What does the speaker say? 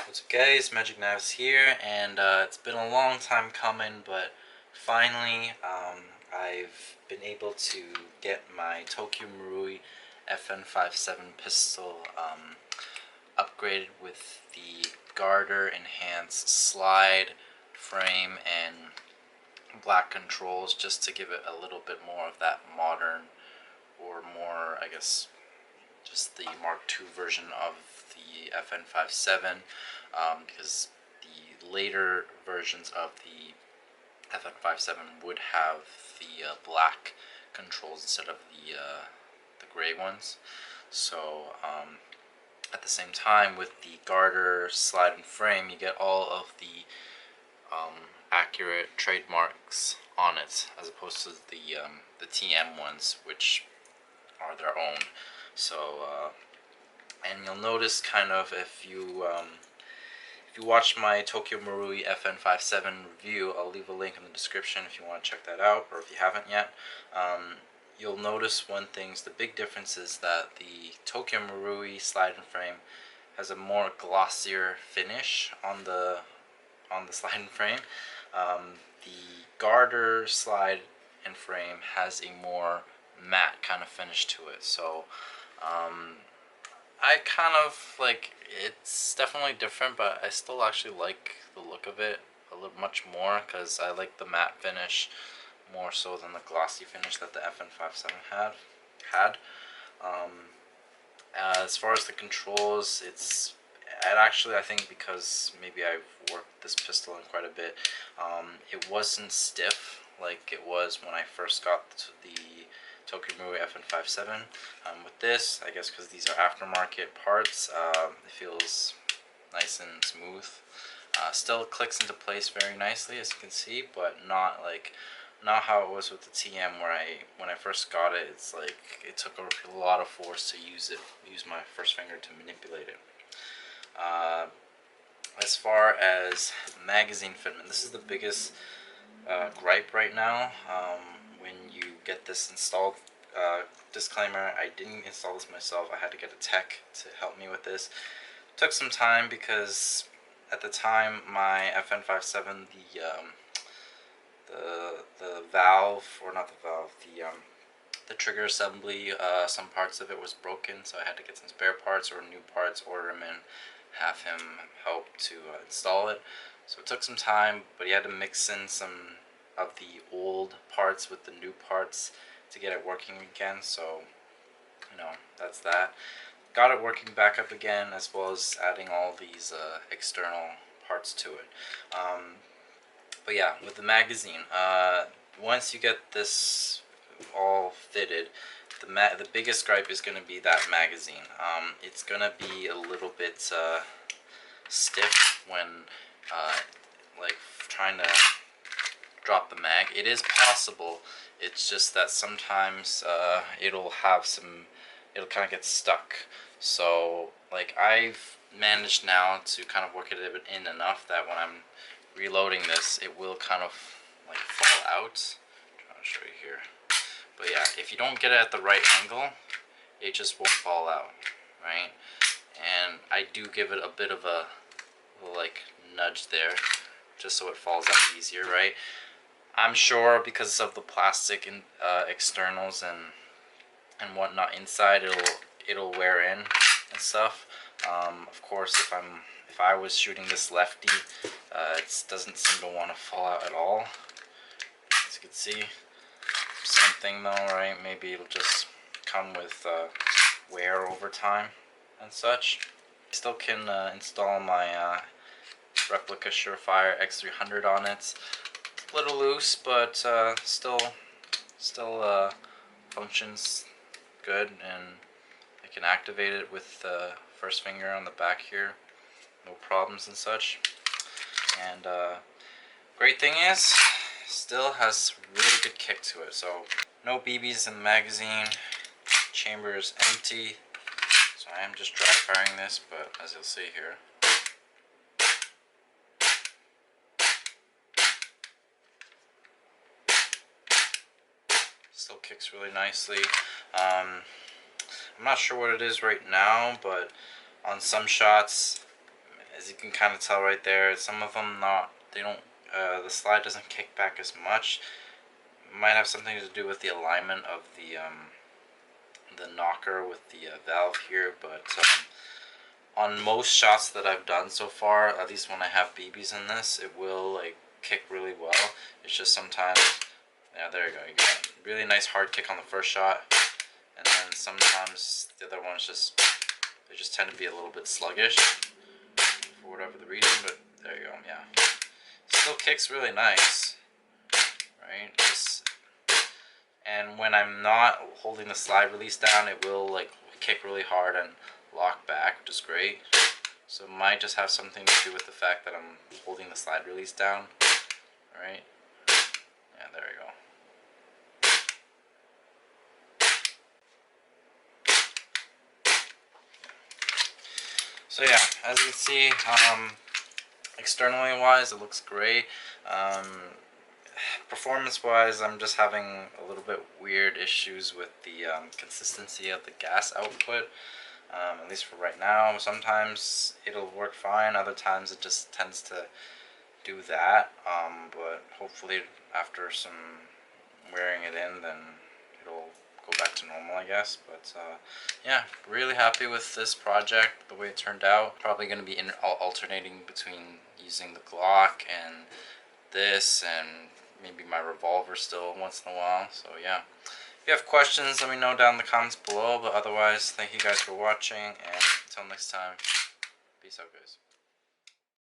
What's up guys, Magic Knives here, and it's been a long time coming, but finally I've been able to get my Tokyo Marui FN57 pistol upgraded with the garter enhanced slide frame and black controls, just to give it a little bit more of that modern, or more, I guess, just the Mark II version of the FN57, because the later versions of the FN57 would have the black controls instead of the gray ones. So at the same time, with the garter, slide, and frame, you get all of the accurate trademarks on it, as opposed to the TM ones, which are their own. So and you'll notice, kind of, if you watch my Tokyo Marui FN57 review, I'll leave a link in the description if you want to check that out, or if you haven't yet. You'll notice one thing: the big difference is that the Tokyo Marui slide and frame has a more glossier finish on the slide and frame. The garter, slide, and frame has a more matte kind of finish to it. So I kind of like, it's definitely different, but I still actually like the look of it a little much more, because I like the matte finish more so than the glossy finish that the FN57 had. As far as the controls, it actually, I think, because maybe I've worked this pistol in quite a bit, it wasn't stiff like it was when I first got the Tokyo Marui FN57. With this, I guess because these are aftermarket parts, it feels nice and smooth. Still clicks into place very nicely, as you can see, but not how it was with the TM, where when I first got it, it's like it took a lot of force to use my first finger to manipulate it. As far as magazine fitment, this is the biggest gripe right now. When you get this installed, disclaimer, I didn't install this myself. I had to get a tech to help me with this. It took some time because at the time my FN57, the valve, or not the valve, the trigger assembly, some parts of it was broken, so I had to get some spare parts or new parts, order them in, have him help to install it. So it took some time, but he had to mix in some of the old parts with the new parts to get it working again. So, that's that. Got it working back up again, as well as adding all these external parts to it. But yeah, with the magazine, once you get this all fitted, the biggest gripe is going to be that magazine. It's going to be a little bit stiff when like trying to drop the mag. It is possible, it's just that sometimes it'll kind of get stuck. So like, I've managed now to kind of work it a bit in enough that when I'm reloading this, it will kind of like fall out. I'm trying to show you here. But yeah, if you don't get it at the right angle, it just won't fall out, right? And I do give it a bit of a like nudge there, just so it falls out easier, right? I'm sure because of the plastic and externals and whatnot inside, it'll wear in and stuff. Of course, if I was shooting this lefty, it doesn't seem to want to fall out at all. As you can see, same thing though, right? Maybe it'll just come with wear over time and such. I still can install my replica Surefire X300 on it. A little loose, but still functions good, and I can activate it with the first finger on the back here, no problems and such. And great thing is, still has really good kick to it. So no BBs in the magazine. Chamber is empty. So I am just dry firing this, but as you'll see here, still kicks really nicely. I'm not sure what it is right now, but on some shots as you can kind of tell right there, some of them the slide doesn't kick back as much. Might have something to do with the alignment of the knocker with the valve here, but on most shots that I've done so far, at least when I have BBs in this, it will like kick really well. It's just sometimes, yeah, there you go. You got a really nice hard kick on the first shot, and then sometimes the other ones they just tend to be a little bit sluggish for whatever the reason. But there you go. Yeah, still kicks really nice, right? And when I'm not holding the slide release down, it will like kick really hard and lock back, which is great. So it might just have something to do with the fact that I'm holding the slide release down. Alright? Yeah, there we go. So yeah, as you can see, externally wise, it looks great. Performance wise, I'm just having a little bit weird issues with the consistency of the gas output. At least for right now. Sometimes it'll work fine, other times it just tends to do that. But hopefully after some wearing it in, then it'll go back to normal, I guess. But yeah, really happy with this project, the way it turned out. Probably going to be alternating between using the Glock and this, and maybe my revolver still once in a while. So yeah, if you have questions, let me know down in the comments below. But otherwise, thank you guys for watching, and until next time, peace out, guys.